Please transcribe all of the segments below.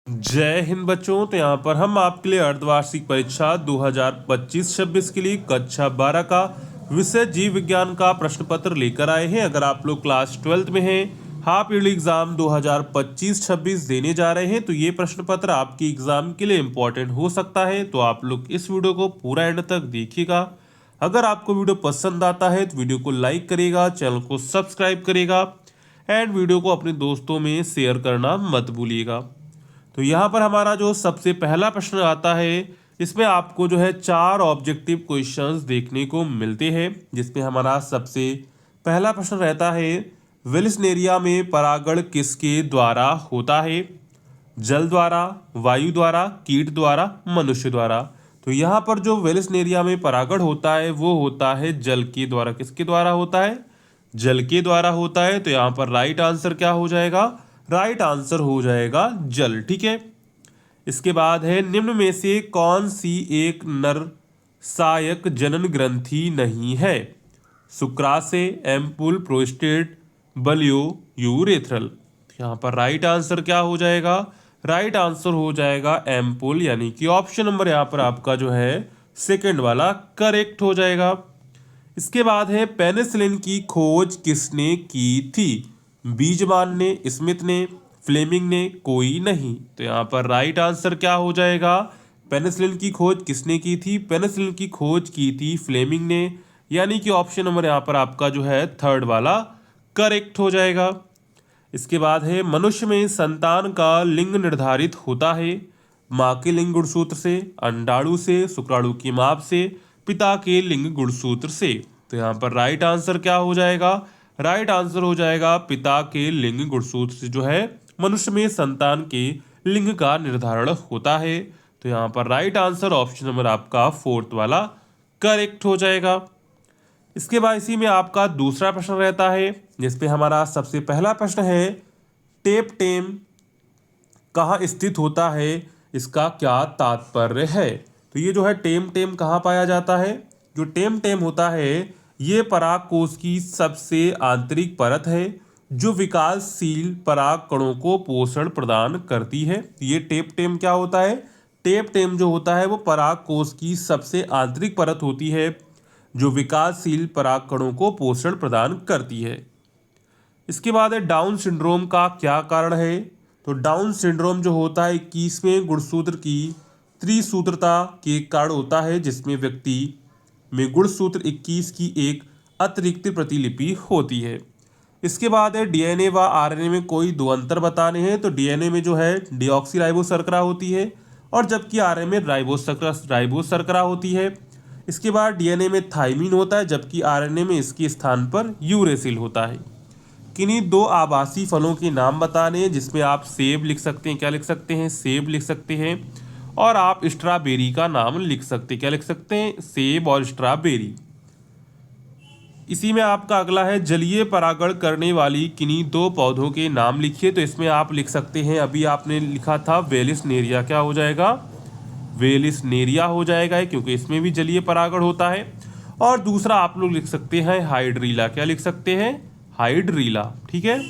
जय हिंद बच्चों। तो यहाँ पर हम आपके लिए अर्धवार्षिक परीक्षा 2025-26 के लिए कक्षा 12 का विषय जीव विज्ञान का प्रश्न पत्र लेकर आए हैं। अगर आप लोग क्लास 12th में हैं, हाफ ईयरली एग्जाम 2025-26 देने जा रहे हैं, तो ये प्रश्न पत्र आपकी एग्जाम के लिए इम्पोर्टेंट हो सकता है। तो आप लोग इस वीडियो को पूरा एंड तक देखिएगा। अगर आपको वीडियो पसंद आता है तो वीडियो को लाइक करेगा, चैनल को सब्सक्राइब करेगा एंड वीडियो को अपने दोस्तों में शेयर करना मत भूलिएगा। तो यहाँ पर हमारा जो सबसे पहला प्रश्न आता है, इसमें आपको जो है 4 ऑब्जेक्टिव क्वेश्चंस देखने को मिलते हैं, जिसमें हमारा सबसे पहला प्रश्न रहता है वेलिस्नेरिया में परागण किसके द्वारा होता है? जल द्वारा, वायु द्वारा, कीट द्वारा, मनुष्य द्वारा। तो यहाँ पर जो वेलिस्नेरिया में परागण होता है वो होता है जल के द्वारा। किसके द्वारा होता है? जल के द्वारा होता है। तो यहाँ पर राइट आंसर क्या हो जाएगा? राइट आंसर हो जाएगा जल। ठीक है। इसके बाद है निम्न में से कौन सी एक नर सहायक जनन ग्रंथि नहीं है? शुक्राशय, एम्पुल, प्रोस्टेट, बलियो, यूरेथ्रल। यहाँ पर राइट आंसर क्या हो जाएगा? राइट आंसर हो जाएगा एम्पुल, यानी कि ऑप्शन नंबर यहाँ पर आपका जो है सेकंड वाला करेक्ट हो जाएगा। इसके बाद है पेनिसिलिन की खोज किसने की थी? बीजमान ने, स्मिथ ने, फ्लेमिंग ने, कोई नहीं। तो यहाँ पर राइट आंसर क्या हो जाएगा? पेनिसिलिन की खोज किसने की थी? पेनिसिलिन की खोज की थी फ्लेमिंग ने, यानी कि ऑप्शन नंबर यहाँ पर आपका जो है थर्ड वाला करेक्ट हो जाएगा। इसके बाद है मनुष्य में संतान का लिंग निर्धारित होता है माँ के लिंग गुणसूत्र से, अंडाणु से, शुक्राणु की माप से, पिता के लिंग गुणसूत्र से। तो यहाँ पर राइट आंसर क्या हो जाएगा? राइट आंसर हो जाएगा पिता के लिंग गुणसूत्र से जो है मनुष्य में संतान के लिंग का निर्धारण होता है। तो यहाँ पर राइट आंसर ऑप्शन नंबर आपका फोर्थ वाला करेक्ट हो जाएगा। इसके बाद इसी में आपका दूसरा प्रश्न रहता है, जिसपे हमारा सबसे पहला प्रश्न है टेप टेम कहाँ स्थित होता है, इसका क्या तात्पर्य है? तो ये जो है टेम टेम कहाँ पाया जाता है? जो टेम टेम होता है ये पराग कोश की सबसे आंतरिक परत है जो विकासशील पराग कणों को पोषण प्रदान करती है। ये टेप टेम क्या होता है? टेप टेम जो होता है वो पराग कोश की सबसे आंतरिक परत होती है जो विकासशील पराग कणों को पोषण प्रदान करती है। इसके बाद है डाउन सिंड्रोम का क्या कारण है? तो डाउन सिंड्रोम जो होता है 21वें गुणसूत्र की त्रिसूत्रता के कारण होता है, जिसमें व्यक्ति में गुणसूत्र 21 की एक अतिरिक्त प्रतिलिपि होती है। इसके बाद है डीएनए व आरएनए में कोई दो अंतर बताने हैं। तो डीएनए में जो है डीऑक्सी शर्करा होती है और जबकि आरएनए में राइबोस शर्करा होती है। इसके बाद डीएनए में थाइमिन होता है जबकि आरएनए में इसके स्थान पर यूरेसिल होता है। किन्हीं दो आभासी फलों के नाम बताने हैं, जिसमें आप सेब लिख सकते हैं। क्या लिख सकते हैं? सेब लिख सकते हैं। और आप स्ट्रॉबेरी का नाम लिख सकते हैं। क्या लिख सकते हैं? सेब और स्ट्रॉबेरी। इसी में आपका अगला है जलीय परागण करने वाली किन्हीं दो पौधों के नाम लिखिए। तो इसमें आप लिख सकते हैं, अभी आपने लिखा था वेलिस्नेरिया। क्या हो जाएगा? वेलिस्नेरिया हो जाएगा, क्योंकि इसमें भी जलीय परागण होता है। और दूसरा आप लोग लिख सकते हैं हाइड्रीला। क्या लिख सकते हैं? हाइड्रीला। ठीक है।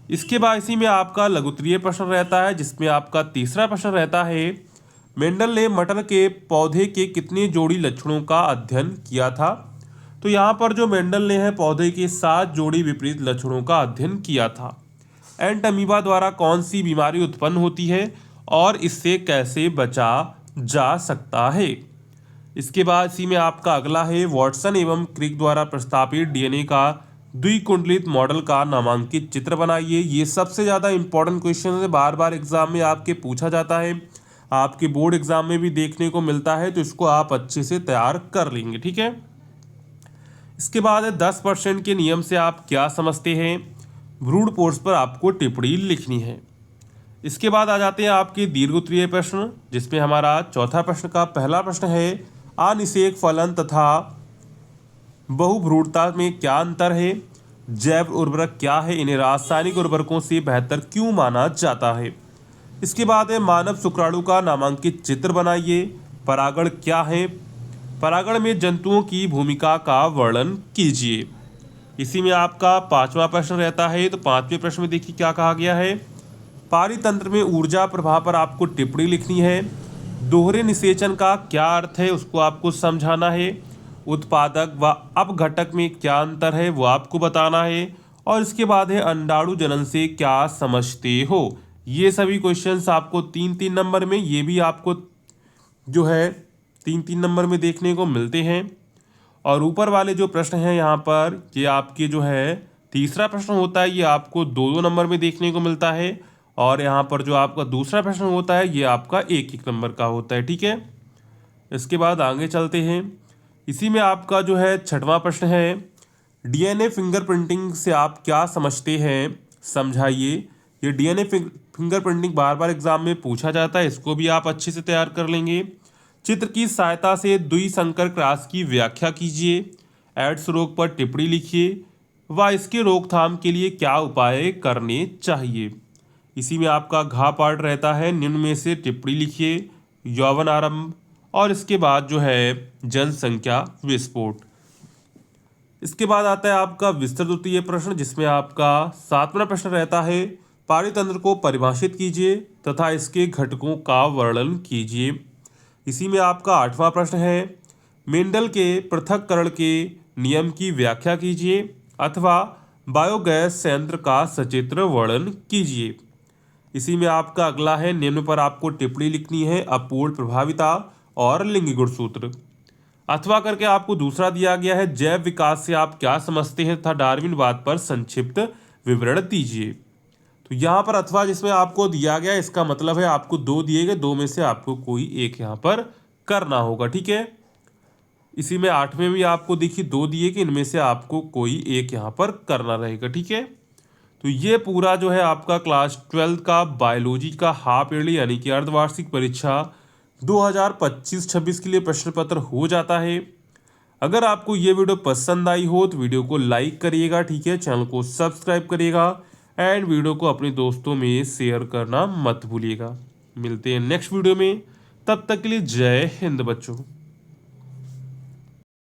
इसके बाद इसी में आपका लघुत्तरीय प्रश्न रहता है, जिसमें आपका तीसरा प्रश्न रहता है मेंडल ने मटर के पौधे के कितने जोड़ी लक्षणों का अध्ययन किया था? तो यहाँ पर जो मेंडल ने है पौधे के 7 जोड़ी विपरीत लक्षणों का अध्ययन किया था। एंट अमीबा द्वारा कौन सी बीमारी उत्पन्न होती है और इससे कैसे बचा जा सकता है? इसके बाद इसी में आपका अगला है वॉटसन एवं क्रिक द्वारा प्रस्तावित डीएनए का द्विकुंडलित मॉडल का नामांकित चित्र बनाइए। ये सबसे ज़्यादा इंपॉर्टेंट क्वेश्चन है, बार बार एग्जाम में आपके पूछा जाता है, आपके बोर्ड एग्जाम में भी देखने को मिलता है, तो इसको आप अच्छे से तैयार कर लेंगे। ठीक है। इसके बाद 10% के नियम से आप क्या समझते हैं? भ्रूण पोर्स पर आपको टिप्पणी लिखनी है। इसके बाद आ जाते हैं आपके दीर्घोत्तरीय प्रश्न, जिसमें हमारा चौथा प्रश्न का पहला प्रश्न है अनिषेक फलन तथा बहुभ्रूणता में क्या अंतर है? जैव उर्वरक क्या है? इन्हें रासायनिक उर्वरकों से बेहतर क्यों माना जाता है? इसके बाद है मानव शुक्राणु का नामांकित चित्र बनाइए। परागण क्या है? परागण में जंतुओं की भूमिका का वर्णन कीजिए। इसी में आपका पांचवा प्रश्न रहता है। तो पांचवें प्रश्न में देखिए क्या कहा गया है, पारितंत्र में ऊर्जा प्रवाह पर आपको टिप्पणी लिखनी है। दोहरे निषेचन का क्या अर्थ है उसको आपको समझाना है। उत्पादक व अपघटक में क्या अंतर है वो आपको बताना है। और इसके बाद है अंडाणु जनन से क्या समझते हो। ये सभी क्वेश्चंस आपको 3-3 नंबर में, ये भी आपको जो है 3-3 नंबर में देखने को मिलते हैं। और ऊपर वाले जो प्रश्न हैं यहाँ पर, ये आपके जो है तीसरा प्रश्न होता है ये आपको 2-2 नंबर में देखने को मिलता है। और यहाँ पर जो आपका दूसरा प्रश्न होता है ये आपका 1-1 नंबर का होता है। ठीक है, इसके बाद आगे चलते हैं। इसी में आपका जो है 6वां प्रश्न है, डीएनए फिंगरप्रिंटिंग से आप क्या समझते हैं, समझाइए। ये डीएनए फिंगरप्रिंटिंग बार बार एग्जाम में पूछा जाता है, इसको भी आप अच्छे से तैयार कर लेंगे। चित्र की सहायता से द्विसंकर क्रॉस की व्याख्या कीजिए। एड्स रोग पर टिप्पणी लिखिए व इसके रोकथाम के लिए क्या उपाय करने चाहिए। इसी में आपका घ पार्ट रहता है, निम्न में से टिप्पणी लिखिए, यौवन आरंभ और इसके बाद जो है जनसंख्या विस्फोट। इसके बाद आता है आपका विस्तृत द्वितीय प्रश्न, जिसमें आपका 7वां प्रश्न रहता है, पारितंत्र को परिभाषित कीजिए तथा इसके घटकों का वर्णन कीजिए। इसी में आपका 8वां प्रश्न है, मेंडल के पृथक्करण के नियम की व्याख्या कीजिए अथवा बायोगैस संयंत्र का सचित्र वर्णन कीजिए। इसी में आपका अगला है, निम्न पर आपको टिप्पणी लिखनी है, अपूर्ण प्रभाविता और लिंग गुणसूत्र। अथवा करके आपको दूसरा दिया गया है, जैव विकास से आप क्या समझते हैं तथा डार्विनवाद पर संक्षिप्त विवरण दीजिए। तो यहाँ पर अथवा जिसमें आपको दिया गया, इसका मतलब है आपको 2 दिए गए, 2 में से आपको कोई एक यहाँ पर करना होगा। ठीक है, इसी में 8 में भी आपको देखिए 2 दिए गए, इनमें से आपको कोई एक यहाँ पर करना रहेगा। ठीक है, तो ये पूरा जो है आपका क्लास 12 का बायोलॉजी का हाफ ईयरली यानी कि अर्धवार्षिक परीक्षा 2025-26 के लिए प्रश्न पत्र हो जाता है। अगर आपको ये वीडियो पसंद आई हो तो वीडियो को लाइक करिएगा। ठीक है, चैनल को सब्सक्राइब करिएगा एंड वीडियो को अपने दोस्तों में शेयर करना मत भूलिएगा। मिलते हैं नेक्स्ट वीडियो में, तब तक के लिए जय हिंद बच्चों।